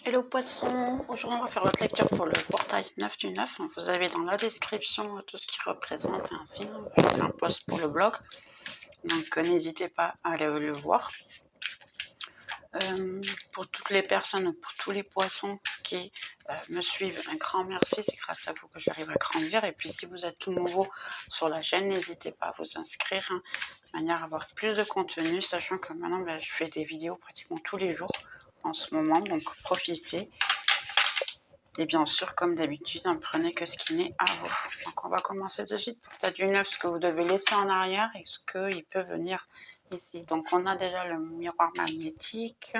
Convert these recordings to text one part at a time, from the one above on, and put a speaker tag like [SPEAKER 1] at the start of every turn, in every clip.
[SPEAKER 1] Hello poisson, aujourd'hui on va faire votre lecture pour le portail 9 du 9. Vous avez dans la description tout ce qui représente et ainsi. Je fais un post pour le blog, donc n'hésitez pas à aller le voir. Pour toutes les personnes, pour tous les poissons qui me suivent, un grand merci, c'est grâce à vous que j'arrive à grandir. Et puis si vous êtes tout nouveau sur la chaîne, n'hésitez pas à vous inscrire, de manière à avoir plus de contenu, sachant que maintenant je fais des vidéos pratiquement tous les jours en ce moment, donc profitez. Et bien sûr, comme d'habitude, prenez que ce qui n'est à vous. Donc on va commencer de suite. Pour du 9, ce que vous devez laisser en arrière et ce qu'il peut venir ici. Donc on a déjà le miroir magnétique.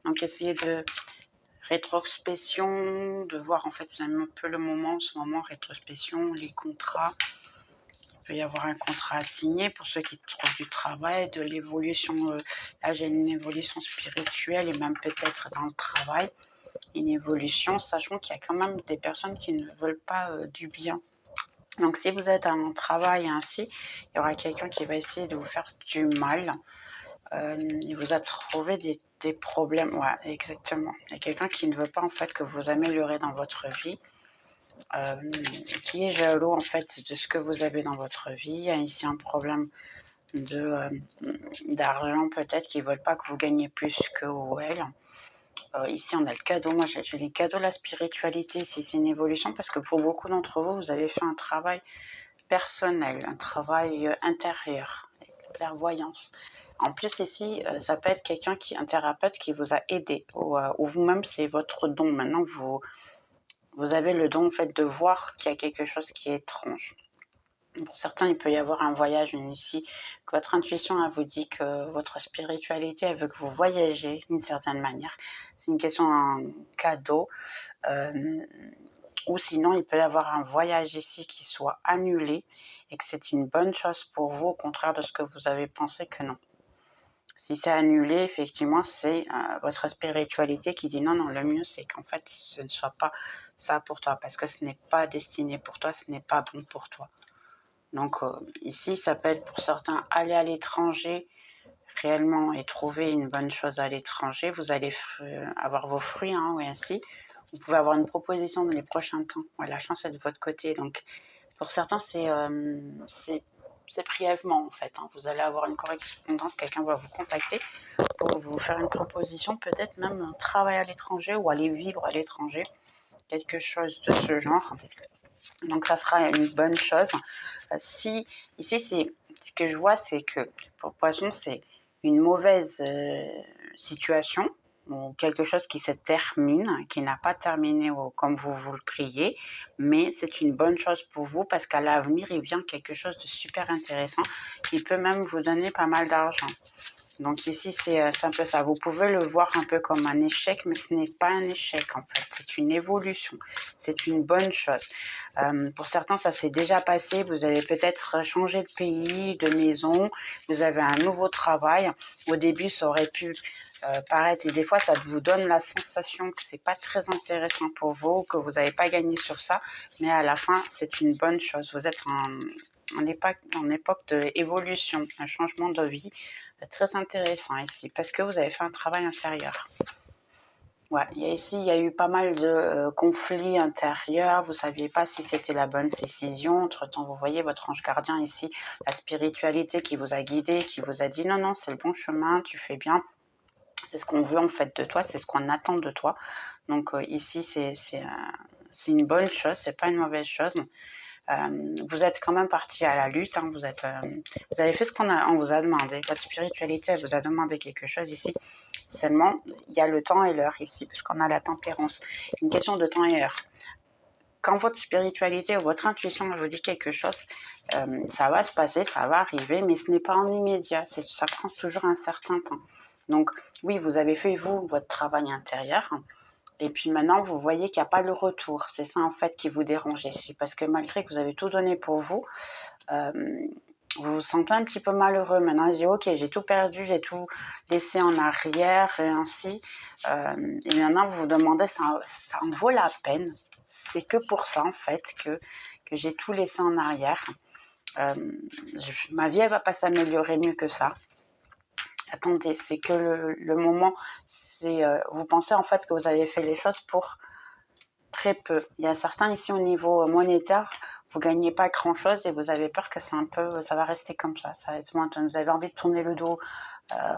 [SPEAKER 1] Donc essayez de rétrospection, de voir en fait c'est un peu le moment en ce moment, rétrospection, les contrats. Il peut y avoir un contrat à signer pour ceux qui trouvent du travail, de l'évolution. Là j'ai une évolution spirituelle et même peut-être dans le travail. Une évolution, sachant qu'il y a quand même des personnes qui ne veulent pas du bien. Donc si vous êtes en travail ainsi, il y aura quelqu'un qui va essayer de vous faire du mal. Il vous a trouvé des problèmes. Ouais, exactement. Il y a quelqu'un qui ne veut pas en fait que vous améliorez dans votre vie. Qui est jaloux en fait de ce que vous avez dans votre vie. Il y a ici un problème d'argent peut-être, qui ne veulent pas que vous gagnez plus que ou elle. Ici, on a le cadeau. Moi, j'ai les cadeaux, la spiritualité. Ici, c'est une évolution parce que pour beaucoup d'entre vous, vous avez fait un travail personnel, un travail intérieur, clairvoyance. En plus, ici, ça peut être quelqu'un un thérapeute qui vous a aidé ou vous-même, c'est votre don. Maintenant, vous avez le don en fait, de voir qu'il y a quelque chose qui est étrange. Pour certains, il peut y avoir un voyage ici, que votre intuition elle vous dit que votre spiritualité elle veut que vous voyagez d'une certaine manière. C'est une question, un cadeau. Ou sinon, il peut y avoir un voyage ici qui soit annulé et que c'est une bonne chose pour vous, au contraire de ce que vous avez pensé que non. Si c'est annulé, effectivement, c'est votre spiritualité qui dit non, non, le mieux c'est qu'en fait ce ne soit pas ça pour toi, parce que ce n'est pas destiné pour toi, ce n'est pas bon pour toi. Donc ici, ça peut être pour certains aller à l'étranger réellement et trouver une bonne chose à l'étranger. Vous allez avoir vos fruits, oui, ainsi. Vous pouvez avoir une proposition dans les prochains temps. Ouais, la chance est de votre côté. Donc pour certains, c'est brièvement en fait. Vous allez avoir une correspondance, quelqu'un va vous contacter pour vous faire une proposition, peut-être même un travail à l'étranger ou aller vivre à l'étranger, quelque chose de ce genre. Donc ça sera une bonne chose. Si ici, ce que je vois, c'est que pour poisson, c'est une mauvaise situation ou quelque chose qui se termine, qui n'a pas terminé comme vous voudriez, mais c'est une bonne chose pour vous parce qu'à l'avenir, il vient quelque chose de super intéressant qui peut même vous donner pas mal d'argent. Donc ici, c'est un peu ça. Vous pouvez le voir un peu comme un échec, mais ce n'est pas un échec en fait. C'est une évolution. C'est une bonne chose. Pour certains, ça s'est déjà passé. Vous avez peut-être changé de pays, de maison. Vous avez un nouveau travail. Au début, ça aurait pu paraître, et des fois, ça vous donne la sensation que c'est pas très intéressant pour vous, que vous n'avez pas gagné sur ça. Mais à la fin, c'est une bonne chose. Vous êtes en époque d'évolution, un changement de vie. Très intéressant ici, parce que vous avez fait un travail intérieur. Ouais, il y a eu pas mal de conflits intérieurs, vous ne saviez pas si c'était la bonne décision. Entre-temps, vous voyez votre ange gardien ici, la spiritualité qui vous a guidé, qui vous a dit non, non, c'est le bon chemin, tu fais bien. C'est ce qu'on veut en fait de toi, c'est ce qu'on attend de toi. Donc ici, c'est une bonne chose, c'est pas une mauvaise chose. Vous êtes quand même parti à la lutte, vous avez fait ce on vous a demandé. Votre spiritualité, elle vous a demandé quelque chose ici. Seulement, il y a le temps et l'heure ici, parce qu'on a la tempérance. Une question de temps et heure. Quand votre spiritualité ou votre intuition vous dit quelque chose, ça va se passer, ça va arriver, mais ce n'est pas en immédiat. Ça prend toujours un certain temps. Donc, oui, vous avez fait, vous, votre travail intérieur. Et puis maintenant, vous voyez qu'il n'y a pas le retour. C'est ça, en fait, qui vous dérange ici. Parce que malgré que vous avez tout donné pour vous, vous vous sentez un petit peu malheureux. Maintenant, vous dites, ok, j'ai tout perdu, j'ai tout laissé en arrière et ainsi. Et maintenant, vous vous demandez, ça en vaut la peine. C'est que pour ça, en fait, que j'ai tout laissé en arrière. Ma vie, elle ne va pas s'améliorer mieux que ça. Attendez, c'est que le moment, c'est vous pensez en fait que vous avez fait les choses pour très peu. Il y a certains ici au niveau monétaire, vous gagnez pas grand-chose et vous avez peur que c'est un peu, ça va rester comme ça va être monotone. Vous avez envie de tourner le dos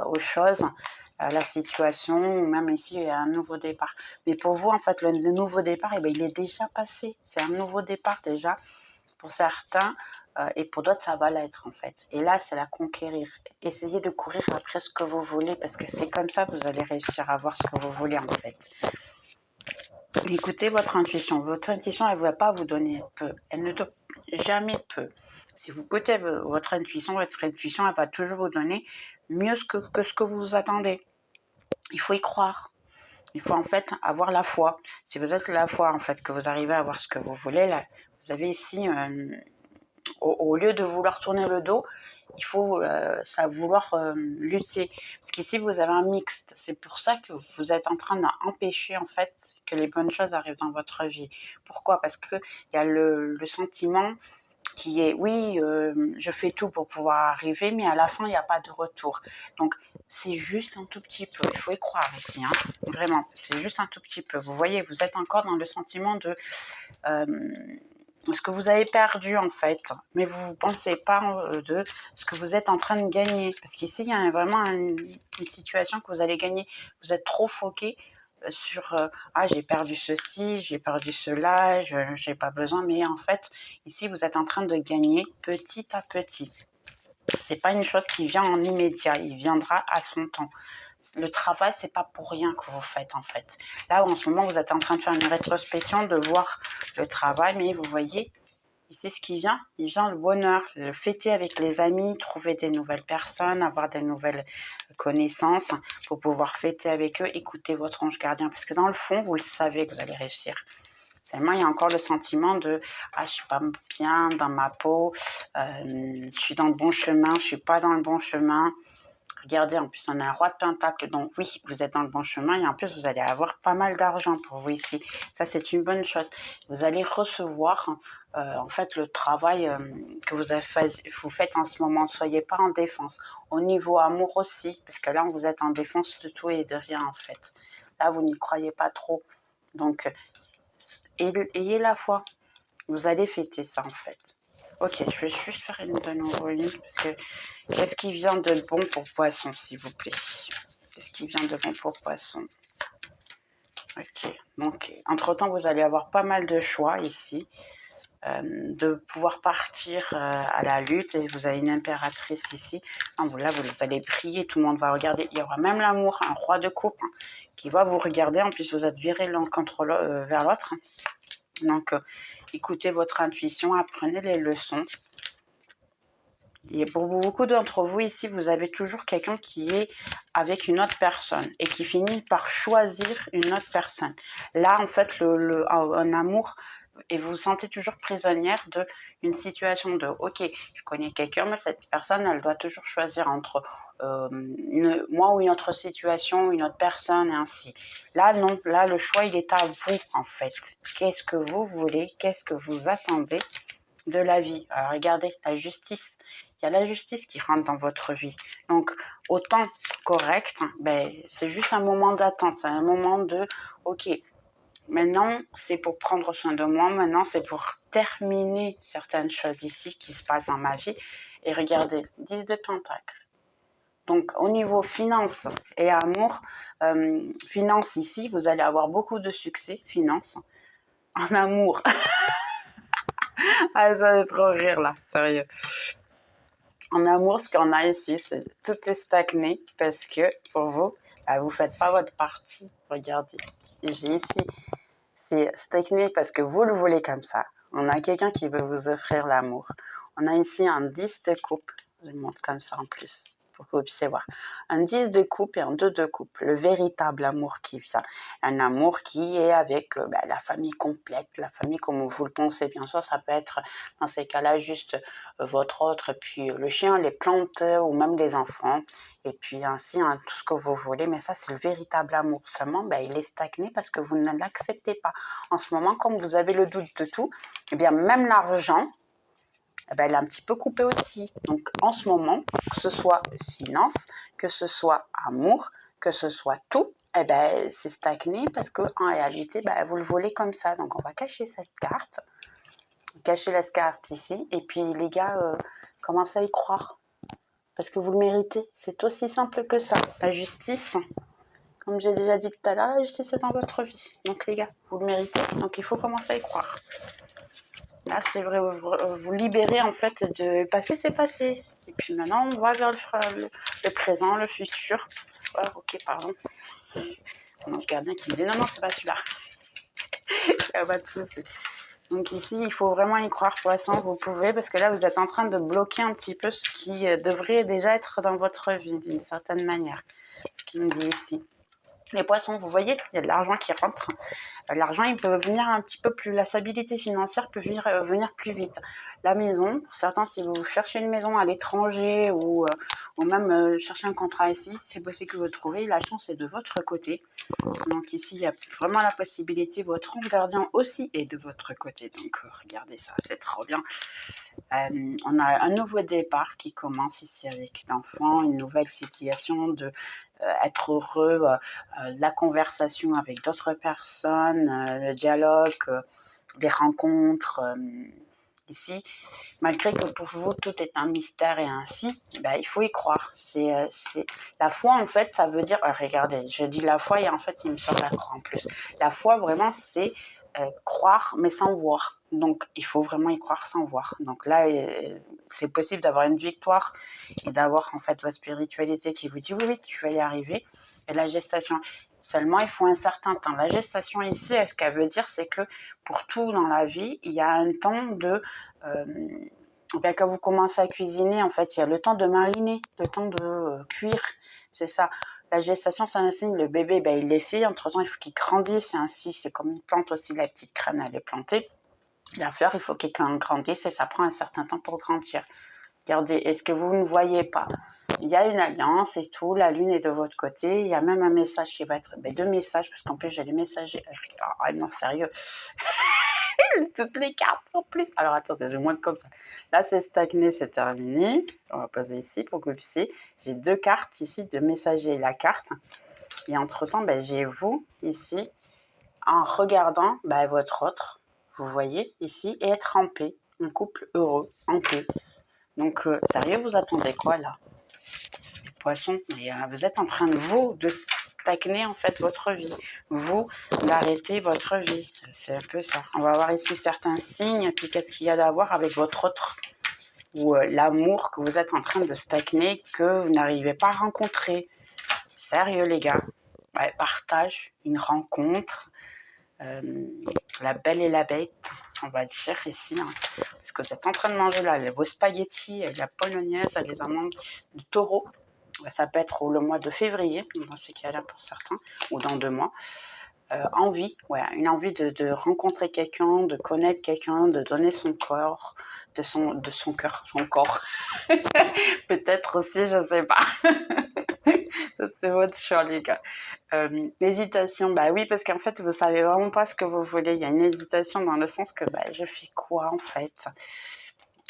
[SPEAKER 1] aux choses, à la situation, ou même ici, il y a un nouveau départ. Mais pour vous, en fait, le nouveau départ, eh bien, il est déjà passé. C'est un nouveau départ déjà pour certains. Et pour d'autres, ça va l'être en fait. Et là, c'est la conquérir. Essayez de courir après ce que vous voulez parce que c'est comme ça que vous allez réussir à avoir ce que vous voulez en fait. Écoutez votre intuition. Votre intuition, elle ne va pas vous donner peu. Elle ne donne jamais peu. Si vous écoutez votre intuition, elle va toujours vous donner mieux que ce que vous attendez. Il faut y croire. Il faut en fait avoir la foi. Si vous êtes la foi en fait que vous arrivez à avoir ce que vous voulez, là, vous avez ici, au lieu de vouloir tourner le dos, il faut vouloir lutter. Parce qu'ici, vous avez un mixte. C'est pour ça que vous êtes en train d'empêcher en fait que les bonnes choses arrivent dans votre vie. Pourquoi? Parce qu'il y a le sentiment qui est, oui, je fais tout pour pouvoir arriver, mais à la fin, il n'y a pas de retour. Donc, c'est juste un tout petit peu. Il faut y croire ici, hein. Vraiment, c'est juste un tout petit peu. Vous voyez, vous êtes encore dans le sentiment de ce que vous avez perdu, en fait. Mais vous ne pensez pas de ce que vous êtes en train de gagner. Parce qu'ici, il y a vraiment une situation que vous allez gagner. Vous êtes trop foqué sur ah, j'ai perdu ceci, j'ai perdu cela, je n'ai pas besoin, mais en fait ici vous êtes en train de gagner petit à petit. C'est pas une chose qui vient en immédiat, il viendra à son temps. Le travail, c'est pas pour rien que vous faites en fait. Là en ce moment vous êtes en train de faire une rétrospection, de voir le travail, mais vous voyez ici, ce qui vient, il vient le bonheur, le fêter avec les amis, trouver des nouvelles personnes, avoir des nouvelles connaissances pour pouvoir fêter avec eux, écouter votre ange gardien. Parce que dans le fond, vous le savez que vous allez réussir. Seulement, il y a encore le sentiment de « Ah, je suis pas bien dans ma peau, je suis dans le bon chemin, je suis pas dans le bon chemin ». Regardez, en plus, on a un roi de pentacle. Donc, oui, vous êtes dans le bon chemin. Et en plus, vous allez avoir pas mal d'argent pour vous ici. Ça, c'est une bonne chose. Vous allez recevoir, en fait, le travail que vous faites en ce moment. Ne soyez pas en défense. Au niveau amour aussi, parce que là, vous êtes en défense de tout et de rien, en fait. Là, vous n'y croyez pas trop. Donc, ayez la foi. Vous allez fêter ça, en fait. Ok, je vais juste faire une de nouveau ligne parce que qu'est-ce qui vient de bon pour poisson, s'il vous plaît? Qu'est-ce qui vient de bon pour poisson? Ok, donc entre-temps, vous allez avoir pas mal de choix ici, de pouvoir partir à la lutte et vous avez une impératrice ici. Non, là, vous allez briller, tout le monde va regarder. Il y aura même l'amour, un roi de coupe qui va vous regarder. En plus, vous êtes viré l'un contre vers l'autre. Donc, écoutez votre intuition, apprenez les leçons. Et pour beaucoup d'entre vous ici, vous avez toujours quelqu'un qui est avec une autre personne et qui finit par choisir une autre personne. Là, en fait, un amour, et vous vous sentez toujours prisonnière d'une situation de « Ok, je connais quelqu'un, mais cette personne, elle doit toujours choisir entre moi ou une autre situation, une autre personne, et ainsi. » Là, non. Là, le choix, il est à vous, en fait. Qu'est-ce que vous voulez? Qu'est-ce que vous attendez de la vie? Alors, regardez, la justice. Il y a la justice qui rentre dans votre vie. Donc, autant correct, ben, c'est juste un moment d'attente. C'est un moment de « Ok, maintenant, c'est pour prendre soin de moi. Maintenant, c'est pour terminer certaines choses ici qui se passent dans ma vie. » Et regardez, 10 de Pentacle. Donc, au niveau finance et amour, finance ici, vous allez avoir beaucoup de succès, finance. En amour, ah, ça va trop rire là, sérieux. En amour, ce qu'on a ici, c'est tout est stagné parce que pour vous, vous ne faites pas votre partie. Regardez, j'ai ici, c'est stagné parce que vous le voulez comme ça. On a quelqu'un qui veut vous offrir l'amour. On a ici un 10 de coupe. Je le montre comme ça en plus pour que vous puissiez voir. Un 10 de coupe et un 2 de coupe. Le véritable amour qui vient. Un amour qui est avec la famille complète, la famille comme vous le pensez. Bien sûr, ça peut être dans ces cas-là juste votre autre, puis le chien, les plantes ou même des enfants. Et puis ainsi, tout ce que vous voulez. Mais ça, c'est le véritable amour. Seulement, il est stagné parce que vous ne l'acceptez pas. En ce moment, comme vous avez le doute de tout, eh bien, même l'argent, eh ben, elle est un petit peu coupée aussi. Donc en ce moment, que ce soit finance, que ce soit amour, que ce soit tout, eh ben, c'est stagné parce qu'en réalité, ben, vous le volez comme ça. Donc on va cacher cette carte, cacher la carte ici, et puis les gars, commencez à y croire. Parce que vous le méritez. C'est aussi simple que ça. La justice, comme j'ai déjà dit tout à l'heure, la justice est dans votre vie. Donc les gars, vous le méritez. Donc il faut commencer à y croire. Là, c'est vrai, vous libérez en fait de passé, c'est passé. Et puis maintenant, on va vers le présent, le futur. Oh, ok, pardon. Mon ange gardien qui me dit non, non, c'est pas celui-là. Il n'y a pas de souci. Donc ici, il faut vraiment y croire, poisson, vous pouvez, parce que là, vous êtes en train de bloquer un petit peu ce qui devrait déjà être dans votre vie, d'une certaine manière. Ce qu'il me dit ici. Les poissons, vous voyez, il y a de l'argent qui rentre. L'argent, il peut venir un petit peu plus, la stabilité financière peut venir plus vite. La maison, pour certains, si vous cherchez une maison à l'étranger ou même chercher un contrat ici, c'est possible que vous trouvez. La chance est de votre côté. Donc ici, il y a vraiment la possibilité, votre ange gardien aussi est de votre côté. Donc regardez ça, c'est trop bien. On a un nouveau départ qui commence ici avec l'enfant, une nouvelle situation de être heureux, la conversation avec d'autres personnes, le dialogue, les rencontres. Ici, malgré que pour vous tout est un mystère et ainsi, ben, il faut y croire. C'est la foi en fait, ça veut dire. Regardez, je dis la foi et en fait il me sort la croix en plus. La foi vraiment c'est croire mais sans voir. Donc il faut vraiment y croire sans voir. Donc là c'est possible d'avoir une victoire et d'avoir en fait votre spiritualité qui vous dit oui oui tu vas y arriver. Et la gestation. Seulement, il faut un certain temps. La gestation ici, ce qu'elle veut dire, c'est que pour tout dans la vie, il y a un temps de... quand vous commencez à cuisiner, en fait, il y a le temps de mariner, le temps de cuire. C'est ça. La gestation, ça insigne le bébé, ben, il est fait. Entre-temps, il faut qu'il grandisse. Et ainsi, c'est comme une plante aussi, la petite graine, elle est plantée. La fleur, il faut qu'elle grandisse et ça prend un certain temps pour grandir. Regardez, est-ce que vous ne voyez pas? Il y a une alliance et tout, la lune est de votre côté, il y a même un message qui va être... deux messages, parce qu'en plus j'ai les messagers... Ah non, sérieux. Toutes les cartes en plus. Alors attendez, je montre comme ça. Là c'est stagné, c'est terminé. On va poser ici pour que vous puissiez... J'ai deux cartes ici de messager la carte. Et entre-temps, j'ai vous ici, en regardant votre autre, vous voyez ici, et être en paix. Un couple heureux, en paix. Donc, sérieux, vous attendez quoi là? Les poissons, vous êtes en train de stagner en fait votre vie. Vous d'arrêter votre vie. C'est un peu ça. On va voir ici certains signes. Et puis, qu'est-ce qu'il y a à voir avec votre autre? Ou l'amour que vous êtes en train de stagner, que vous n'arrivez pas à rencontrer. Sérieux, les gars. Partage, une rencontre. La belle et la bête, on va dire ici, hein, parce que vous êtes en train de manger là vos spaghettis, la bolognaise, les amandes de taureau. Ça peut être le mois de février, dans ces cas-là pour certains, ou dans 2 mois. Une envie de rencontrer quelqu'un, de connaître quelqu'un, de donner son corps, de son cœur, son corps. Peut-être aussi, je sais pas. Ça, c'est votre choix, les gars. Hésitation, oui, parce qu'en fait, vous savez vraiment pas ce que vous voulez. Il y a une hésitation dans le sens que, je fais quoi, en fait?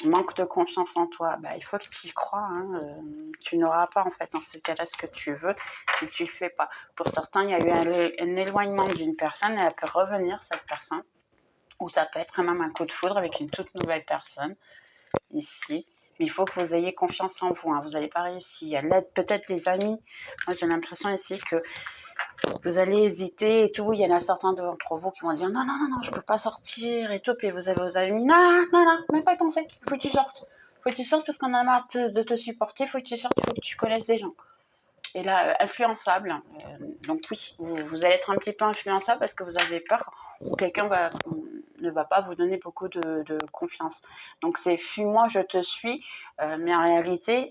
[SPEAKER 1] Manque de confiance en toi, il faut que tu y crois. Hein. Tu n'auras pas, en fait, dans ce cas-là, ce que tu veux si tu le fais pas. Pour certains, il y a eu un éloignement d'une personne et elle peut revenir, cette personne. Ou ça peut être même un coup de foudre avec une toute nouvelle personne, ici. Mais il faut que vous ayez confiance en vous. Hein. Vous n'allez pas réussir. Il y a l'aide peut-être des amis. Moi, j'ai l'impression ici que vous allez hésiter et tout. Il y en a certains d'entre vous qui vont dire non, je ne peux pas sortir et tout. Puis vous avez vos amis, non, même pas y penser. Il faut que tu sortes. Il faut que tu sortes parce qu'on a marre de te supporter. Il faut que tu sortes, il faut que tu connaisses des gens. Et là, influençable. Donc oui, vous allez être un petit peu influençable parce que vous avez peur ou quelqu'un ne va pas vous donner beaucoup de confiance. Donc c'est fuis-moi, je te suis. Mais en réalité,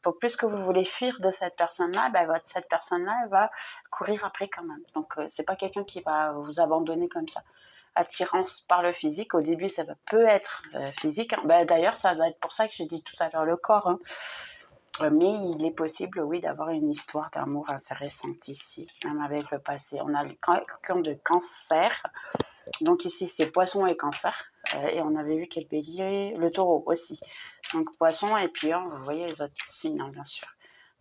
[SPEAKER 1] pour plus que vous voulez fuir de cette personne-là, cette personne-là, elle va courir après quand même. Donc c'est pas quelqu'un qui va vous abandonner comme ça. Attirance par le physique, au début ça peut être physique. D'ailleurs, ça va être pour ça que je dis tout à l'heure le corps. Hein. Mais il est possible, oui, d'avoir une histoire d'amour assez récente ici, même avec le passé. On a quelqu'un de cancer. Donc ici, c'est poisson et cancer. Et on avait vu quel bélier, le taureau aussi. Donc poisson, et puis vous voyez les autres signes, bien sûr.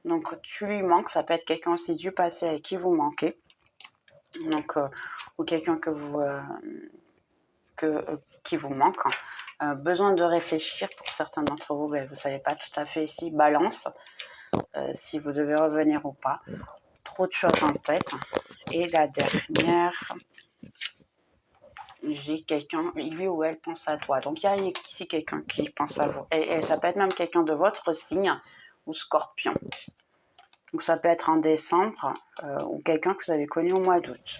[SPEAKER 1] Donc tu lui manques, ça peut être quelqu'un aussi du passé avec qui vous manquez. Donc, ou quelqu'un que vous... qui vous manque. Besoin de réfléchir pour certains d'entre vous, vous ne savez pas tout à fait ici, balance, si vous devez revenir ou pas. Trop de choses en tête. Et la dernière, j'ai quelqu'un, lui ou elle pense à toi. Donc il y a ici quelqu'un qui pense à vous. Et ça peut être même quelqu'un de votre signe ou scorpion. Ou ça peut être en décembre ou quelqu'un que vous avez connu au mois d'août.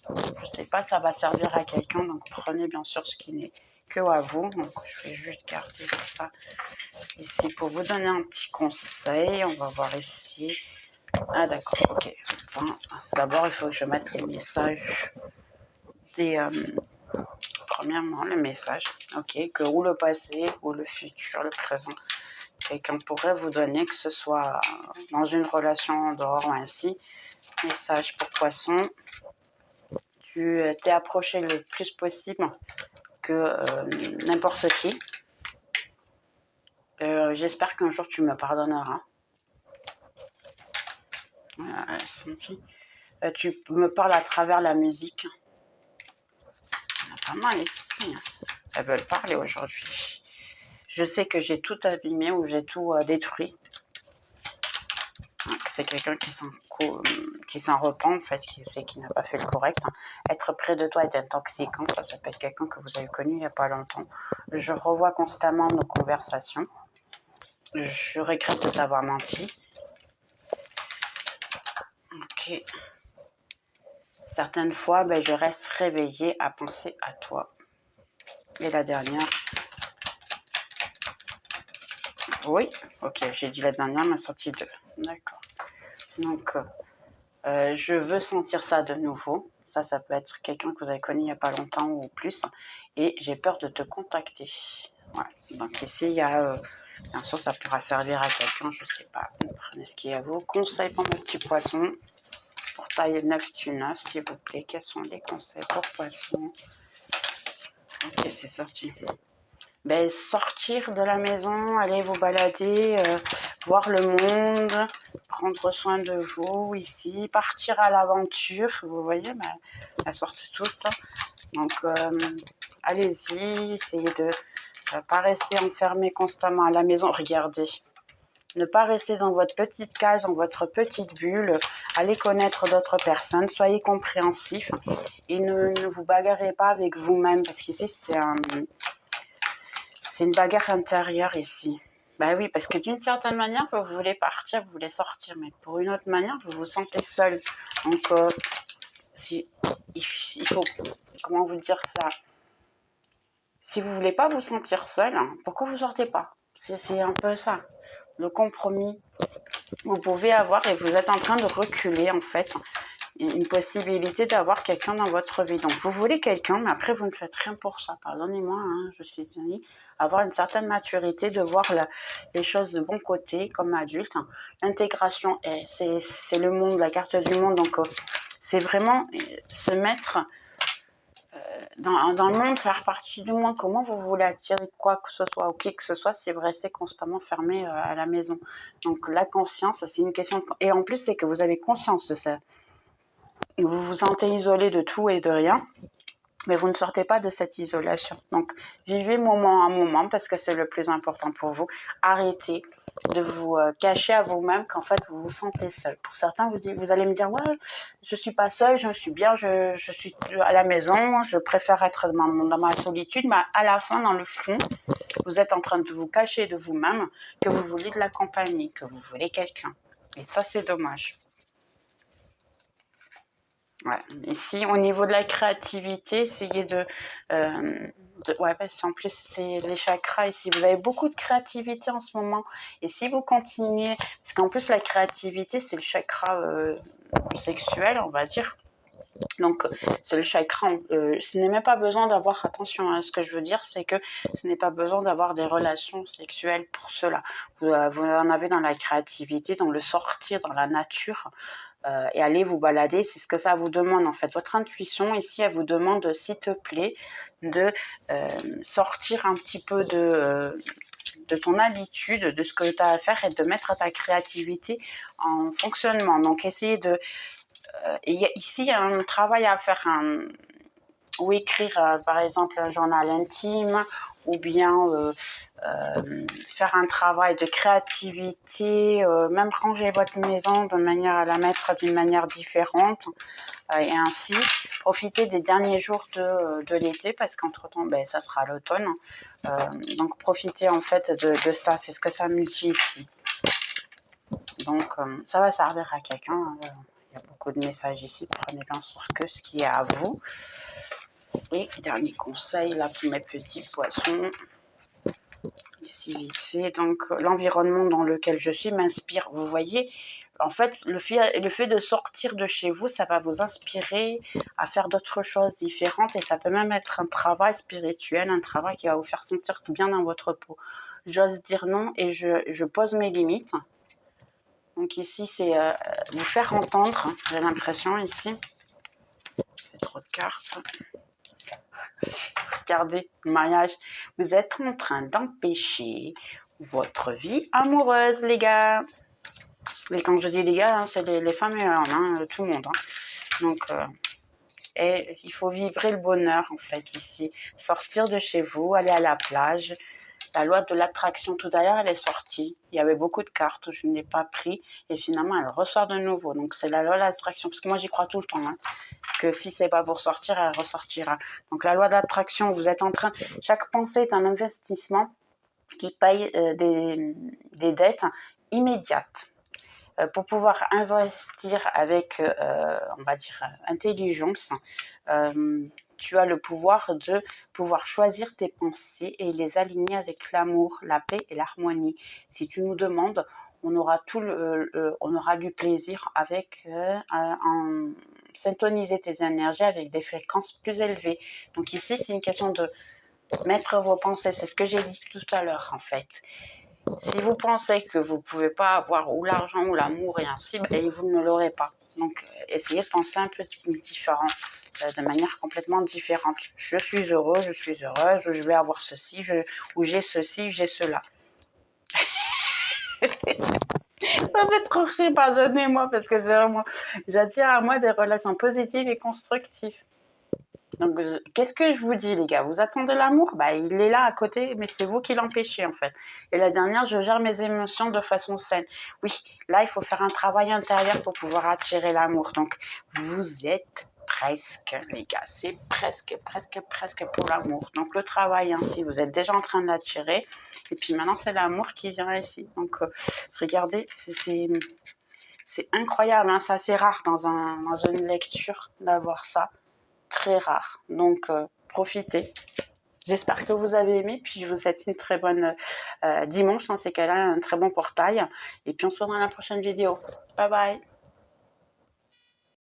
[SPEAKER 1] Je ne sais pas, ça va servir à quelqu'un, donc prenez bien sûr ce qui n'est que à vous. Donc je vais juste garder ça ici pour vous donner un petit conseil. On va voir ici. Ah d'accord, ok. Enfin, d'abord, il faut que je mette les messages des... premièrement, le message, ok, que ou le passé, ou le futur, le présent, quelqu'un pourrait vous donner, que ce soit dans une relation en dehors ou ainsi. Message pour poisson. Tu t'es approché le plus possible que n'importe qui. J'espère qu'un jour tu me pardonneras. Tu me parles à travers la musique. Il y en a pas mal ici. Elles veulent parler aujourd'hui. Je sais que j'ai tout abîmé ou j'ai tout détruit. C'est quelqu'un qui s'en repent, en fait, qui sait qu'il n'a pas fait le correct. Être près de toi est intoxiquant. Ça peut être quelqu'un que vous avez connu il n'y a pas longtemps. Je revois constamment nos conversations. Je regrette de t'avoir menti. Ok. Certaines fois, je reste réveillée à penser à toi. Et la dernière. Oui, ok, j'ai dit la dernière, m'a sorti 2. D'accord. Donc, je veux sentir ça de nouveau. Ça peut être quelqu'un que vous avez connu il n'y a pas longtemps ou plus. Et j'ai peur de te contacter. Ouais. Donc ici, il y a... bien sûr, ça pourra servir à quelqu'un, je ne sais pas. Prenez ce qui est à vous. Conseils pour mes petits poissons. Pour taille 9 du 9, s'il vous plaît. Quels sont les conseils pour poissons? Ok, c'est sorti. Sortir de la maison, aller vous balader, voir le monde, prendre soin de vous ici, partir à l'aventure. Vous voyez, elles sortent toutes. Donc, allez-y, essayez de ne pas rester enfermé constamment à la maison. Regardez. Ne pas rester dans votre petite case, dans votre petite bulle. Allez connaître d'autres personnes. Soyez compréhensifs. Et ne vous bagarrez pas avec vous-même. Parce qu'ici, c'est une bagarre intérieure ici. Oui, parce que d'une certaine manière, vous voulez partir, vous voulez sortir. Mais pour une autre manière, vous vous sentez seul. Donc, il faut... Comment vous dire ça? Si vous ne voulez pas vous sentir seul, pourquoi vous ne sortez pas? C'est un peu ça. Le compromis, vous pouvez avoir, et vous êtes en train de reculer en fait, une possibilité d'avoir quelqu'un dans votre vie. Donc vous voulez quelqu'un, mais après vous ne faites rien pour ça. Pardonnez-moi, je suis étonnée. Avoir une certaine maturité, de voir les choses de bon côté comme adulte. L'intégration, c'est le monde, la carte du monde. Donc c'est vraiment se mettre... Dans le monde, faire partie du monde, comment vous voulez attirer quoi que ce soit ou qui que ce soit si vous restez constamment fermé à la maison. Donc la conscience, c'est une question et en plus c'est que vous avez conscience de ça. Vous vous sentez isolé de tout et de rien, mais vous ne sortez pas de cette isolation. Donc vivez moment à moment parce que c'est le plus important pour vous. Arrêtez de vous cacher à vous-même qu'en fait vous vous sentez seul. Pour certains, vous allez me dire ouais, je suis pas seule, je suis bien, je suis à la maison, je préfère être dans ma solitude, mais à la fin, dans le fond, vous êtes en train de vous cacher de vous-même que vous voulez de la compagnie, que vous voulez quelqu'un. Et ça, c'est dommage. Ouais. Ici, au niveau de la créativité, essayez parce qu'en plus, c'est les chakras ici. Vous avez beaucoup de créativité en ce moment. Et si vous continuez, parce qu'en plus, la créativité, c'est le chakra sexuel, on va dire. Donc, c'est le chakra. Ce n'est même pas besoin d'avoir, attention, ce que je veux dire, c'est que ce n'est pas besoin d'avoir des relations sexuelles pour cela. Vous en avez dans la créativité, dans le sortir, dans la nature. et aller vous balader, c'est ce que ça vous demande en fait. Votre intuition ici, elle vous demande, s'il te plaît, de sortir un petit peu de ton habitude, de ce que tu as à faire et de mettre ta créativité en fonctionnement. Donc, essayez de... ici, il y a un travail à faire, ou écrire, par exemple, un journal intime, ou bien faire un travail de créativité, même ranger votre maison de manière à la mettre d'une manière différente, et ainsi profiter des derniers jours de l'été, parce qu'entre-temps, ben, ça sera l'automne. Donc profitez en fait de ça, c'est ce que ça me dit ici. Donc ça va servir à quelqu'un. Il y a beaucoup de messages ici, prenez bien sur ce qui est à vous. Et dernier conseil là pour mes petits poissons. Ici vite fait, donc l'environnement dans lequel je suis m'inspire. Vous voyez, en fait, le fait de sortir de chez vous, ça va vous inspirer à faire d'autres choses différentes, et ça peut même être un travail spirituel, un travail qui va vous faire sentir bien dans votre peau. J'ose dire non et je pose mes limites. Donc ici, c'est vous faire entendre, j'ai l'impression ici. C'est trop de cartes. Regardez, le mariage, vous êtes en train d'empêcher votre vie amoureuse, les gars. Et quand je dis les gars, hein, c'est les femmes et hommes, hein, tout le monde. Hein. Donc, et il faut vibrer le bonheur, en fait, ici. Sortir de chez vous, aller à la plage. La loi de l'attraction, tout à l'heure, elle est sortie. Il y avait beaucoup de cartes, je ne l'ai pas pris. Et finalement, elle ressort de nouveau. Donc, c'est la loi de l'attraction. Parce que moi, j'y crois tout le temps. Hein, que si c'est pas pour sortir, elle ressortira. Donc, la loi de l'attraction, vous êtes en train... Chaque pensée est un investissement qui paye des dettes immédiates. Pour pouvoir investir avec, on va dire, intelligence, tu as le pouvoir de pouvoir choisir tes pensées et les aligner avec l'amour, la paix et l'harmonie. Si tu nous demandes, on aura on aura du plaisir avec en syntoniser tes énergies avec des fréquences plus élevées. Donc ici, c'est une question de mettre vos pensées. C'est ce que j'ai dit tout à l'heure, en fait. Si vous pensez que vous ne pouvez pas avoir ou l'argent ou l'amour et ainsi, ben, vous ne l'aurez pas. Donc, essayez de penser un peu différent, de manière complètement différente. Je suis heureux, je suis heureuse, je vais avoir ceci, ou j'ai ceci, j'ai cela. Ça fait trop rire, pardonnez-moi, parce que c'est vraiment... J'attire à moi des relations positives et constructives. Donc, qu'est-ce que je vous dis, les gars? Vous attendez l'amour? Bah, il est là à côté, mais c'est vous qui l'empêchez, en fait. Et la dernière, je gère mes émotions de façon saine. Oui, là, il faut faire un travail intérieur pour pouvoir attirer l'amour. Donc, vous êtes presque, les gars. C'est presque pour l'amour. Donc, le travail ainsi, vous êtes déjà en train de l'attirer. Et puis, maintenant, c'est l'amour qui vient ici. Donc, regardez, c'est incroyable, hein, c'est assez rare dans une lecture d'avoir ça. Très rare. Donc, profitez. J'espère que vous avez aimé. Puis, je vous souhaite une très bonne dimanche dans ces cas-là, un très bon portail. Et puis, on se voit dans la prochaine vidéo. Bye bye.